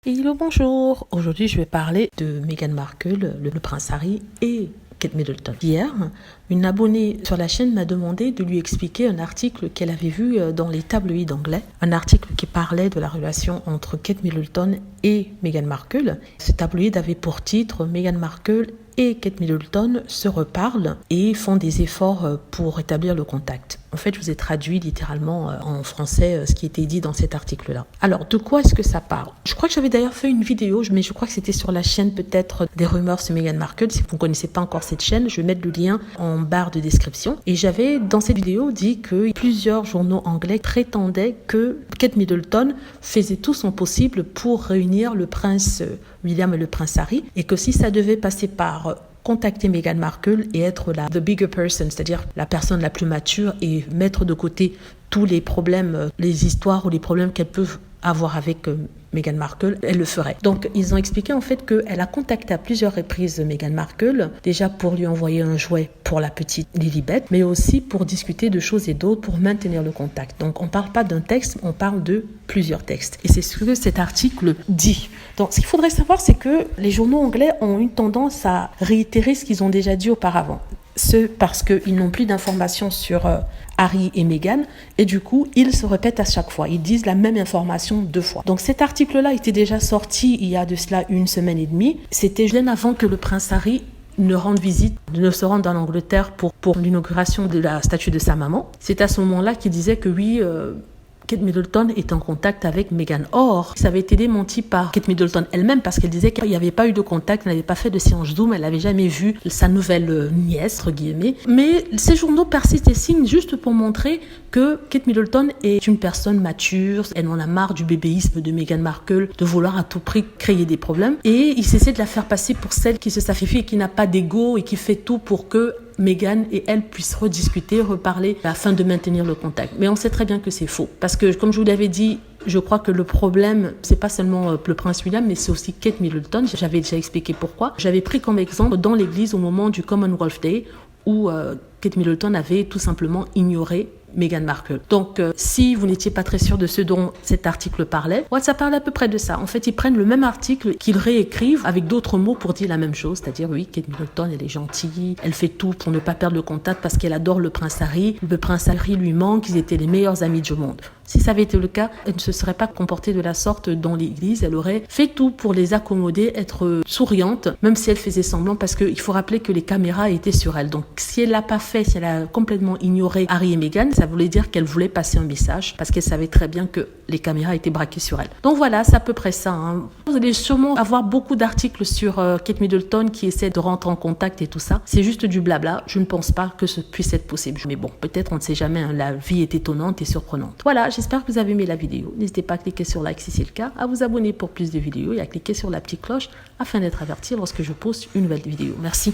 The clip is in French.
Hello, bonjour. Aujourd'hui, je vais parler de Meghan Markle, le prince Harry et Kate Middleton. Hier, une abonnée sur la chaîne m'a demandé de lui expliquer un article qu'elle avait vu dans les tabloïds anglais. Un article qui parlait de la relation entre Kate Middleton et Meghan Markle. Ce tabloïd avait pour titre « Meghan Markle et Kate Middleton se reparlent et font des efforts pour rétablir le contact ». En fait, je vous ai traduit littéralement en français ce qui était dit dans cet article-là. Alors, de quoi est-ce que ça parle? Je crois que j'avais d'ailleurs fait une vidéo, mais je crois que c'était sur la chaîne peut-être des rumeurs sur Meghan Markle. Si vous ne connaissez pas encore cette chaîne, je vais mettre le lien en barre de description. Et j'avais, dans cette vidéo, dit que plusieurs journaux anglais prétendaient que Kate Middleton faisait tout son possible pour réunir le prince William et le prince Harry, et que si ça devait passer par contacter Meghan Markle et être the bigger person, c'est-à-dire la personne la plus mature, et mettre de côté tous les problèmes, les histoires ou les problèmes qu'elle peut avoir avec Meghan Markle, elle le ferait. Donc, ils ont expliqué en fait qu'elle a contacté à plusieurs reprises Meghan Markle, déjà pour lui envoyer un jouet pour la petite Lilibet, mais aussi pour discuter de choses et d'autres, pour maintenir le contact. Donc, on ne parle pas d'un texte, on parle de plusieurs textes. Et c'est ce que cet article dit. Donc, ce qu'il faudrait savoir, c'est que les journaux anglais ont une tendance à réitérer ce qu'ils ont déjà dit auparavant. Parce qu'ils n'ont plus d'informations sur Harry et Meghan, et du coup, ils se répètent à chaque fois. Ils disent la même information deux fois. Donc cet article-là était déjà sorti il y a de cela 1 semaine et demie. C'était bien avant que le prince Harry ne se rende en Angleterre pour l'inauguration de la statue de sa maman. C'est à ce moment-là qu'il disait que oui, Kate Middleton est en contact avec Meghan. Or, ça avait été démenti par Kate Middleton elle-même parce qu'elle disait qu'il n'y avait pas eu de contact, elle n'avait pas fait de séance Zoom, elle n'avait jamais vu sa nouvelle nièce, entre guillemets. Mais ces journaux persistent et signent juste pour montrer que Kate Middleton est une personne mature, elle en a marre du bébéisme de Meghan Markle, de vouloir à tout prix créer des problèmes. Et il s'essaie de la faire passer pour celle qui se sacrifie et qui n'a pas d'ego et qui fait tout pour que Meghan et elle puissent rediscuter, reparler afin de maintenir le contact. Mais on sait très bien que c'est faux. Parce que, comme je vous l'avais dit, je crois que le problème, c'est pas seulement le prince William, mais c'est aussi Kate Middleton. J'avais déjà expliqué pourquoi. J'avais pris comme exemple dans l'église au moment du Commonwealth Day où Kate Middleton avait tout simplement ignoré Meghan Markle. Donc, si vous n'étiez pas très sûr de ce dont cet article parlait, ça parle à peu près de ça. En fait, ils prennent le même article qu'ils réécrivent avec d'autres mots pour dire la même chose, c'est-à-dire, oui, Kate Middleton, elle est gentille, elle fait tout pour ne pas perdre le contact parce qu'elle adore le prince Harry. Le prince Harry lui manque, ils étaient les meilleurs amis du monde. Si ça avait été le cas, elle ne se serait pas comportée de la sorte dans l'église, elle aurait fait tout pour les accommoder, être souriante, même si elle faisait semblant, parce qu'il faut rappeler que les caméras étaient sur elle. Donc, si elle l'a pas fait, si elle a complètement ignoré Harry et Meghan, ça voulait dire qu'elle voulait passer un message parce qu'elle savait très bien que les caméras étaient braquées sur elle. Donc voilà, c'est à peu près ça. Vous allez sûrement avoir beaucoup d'articles sur Kate Middleton qui essaie de rentrer en contact et tout ça. C'est juste du blabla. Je ne pense pas que ce puisse être possible. Mais bon, peut-être, on ne sait jamais. La vie est étonnante et surprenante. Voilà, j'espère que vous avez aimé la vidéo. N'hésitez pas à cliquer sur like si c'est le cas, à vous abonner pour plus de vidéos et à cliquer sur la petite cloche afin d'être averti lorsque je poste une nouvelle vidéo. Merci.